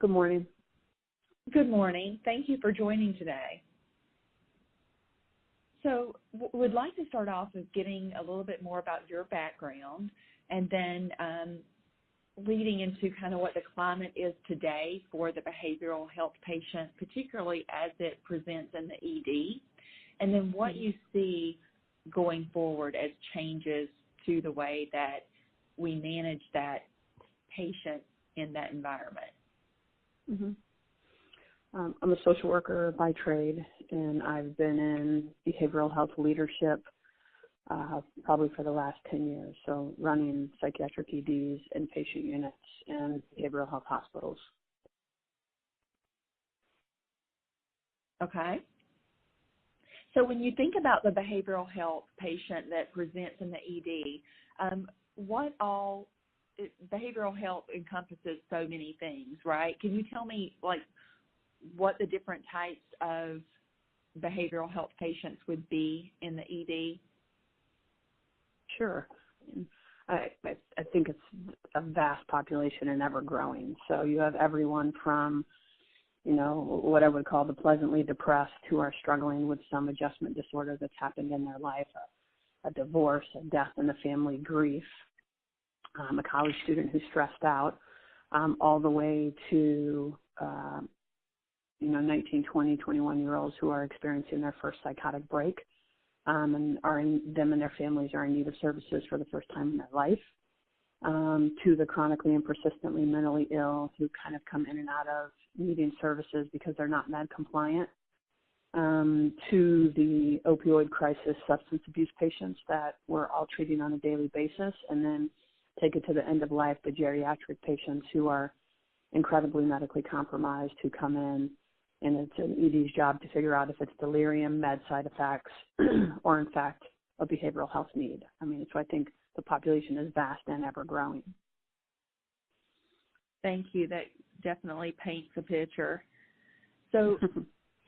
Good morning. Good morning. Thank you for joining today. So we'd like to start off with getting a little bit more about your background and then leading into kind of what the climate is today for the behavioral health patient, particularly as it presents in the ED, and then what you see going forward as changes to the way that we manage that patient in that environment. Mm-hmm. I'm a social worker by trade, and I've been in behavioral health leadership probably for the last 10 years, so running psychiatric EDs, inpatient units, and behavioral health hospitals. Okay. So when you think about the behavioral health patient that presents in the ED, behavioral health encompasses so many things, right? Can you tell me, what the different types of behavioral health patients would be in the ED? Sure. I think it's a vast population and ever growing. So you have everyone from, what I would call the pleasantly depressed who are struggling with some adjustment disorder that's happened in their life, a divorce, a death in the family, grief, a college student who's stressed out, all the way to 19, 20, 21-year-olds who are experiencing their first psychotic break, and them and their families are in need of services for the first time in their life, to the chronically and persistently mentally ill who kind of come in and out of needing services because they're not med compliant, to the opioid crisis substance abuse patients that we're all treating on a daily basis, and then take it to the end of life, the geriatric patients who are incredibly medically compromised who come in, and it's an ED's job to figure out if it's delirium, med side effects, or in fact a behavioral health need. So I think the population is vast and ever growing. Thank you. That definitely paints a picture. So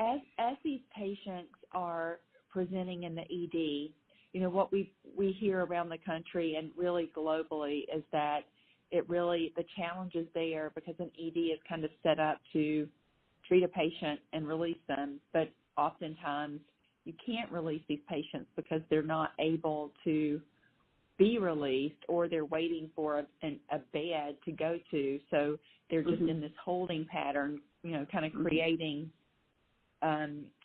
as these patients are presenting in the ED, what we hear around the country and really globally is that the challenge is there because an ED is kind of set up to treat a patient and release them, but oftentimes you can't release these patients because they're not able to be released, or they're waiting for a bed to go to, so they're just in this holding pattern, kind of creating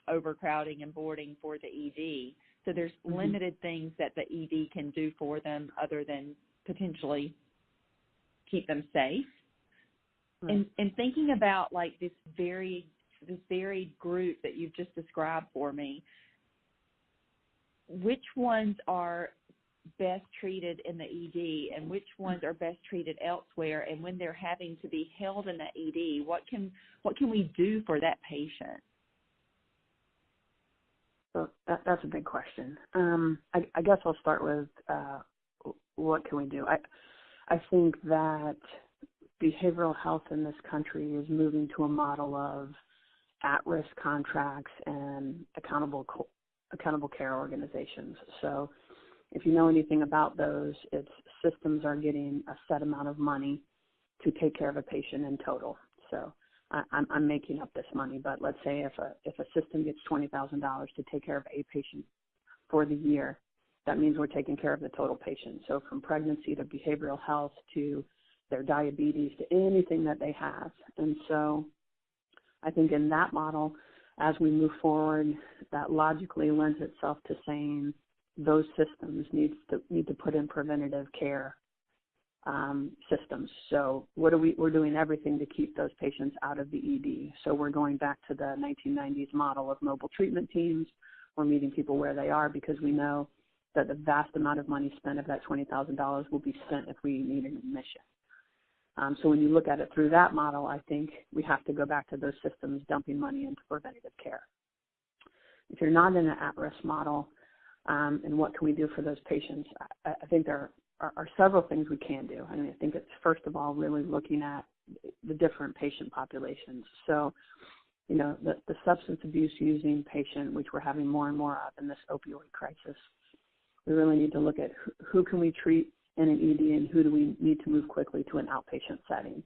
overcrowding and boarding for the ED. So there's limited things that the ED can do for them other than potentially keep them safe. Right. And thinking about this varied group that you've just described for me, which ones are best treated in the ED and which ones are best treated elsewhere? And when they're having to be held in the ED, what can we do for that patient? So that's a big question. I guess I'll start with what can we do? I think that behavioral health in this country is moving to a model of at-risk contracts and accountable care organizations. So if you know anything about those, it's systems are getting a set amount of money to take care of a patient in total. So I'm making up this money, but let's say if a system gets $20,000 to take care of a patient for the year, that means we're taking care of the total patient. So from pregnancy to behavioral health to their diabetes to anything that they have. And so I think in that model, as we move forward, that logically lends itself to saying those systems need to put in preventative care systems. So we're doing everything to keep those patients out of the ED. So we're going back to the 1990s model of mobile treatment teams. We're meeting people where they are because we know that the vast amount of money spent of that $20,000 will be spent if we need an admission. So when you look at it through that model, I think we have to go back to those systems dumping money into preventative care. If you're not in an at-risk model, and what can we do for those patients, I think there are several things we can do. I think it's, first of all, really looking at the different patient populations. So, the substance abuse using patient, which we're having more and more of in this opioid crisis, we really need to look at who can we treat in an ED and who do we need to move quickly to an outpatient setting.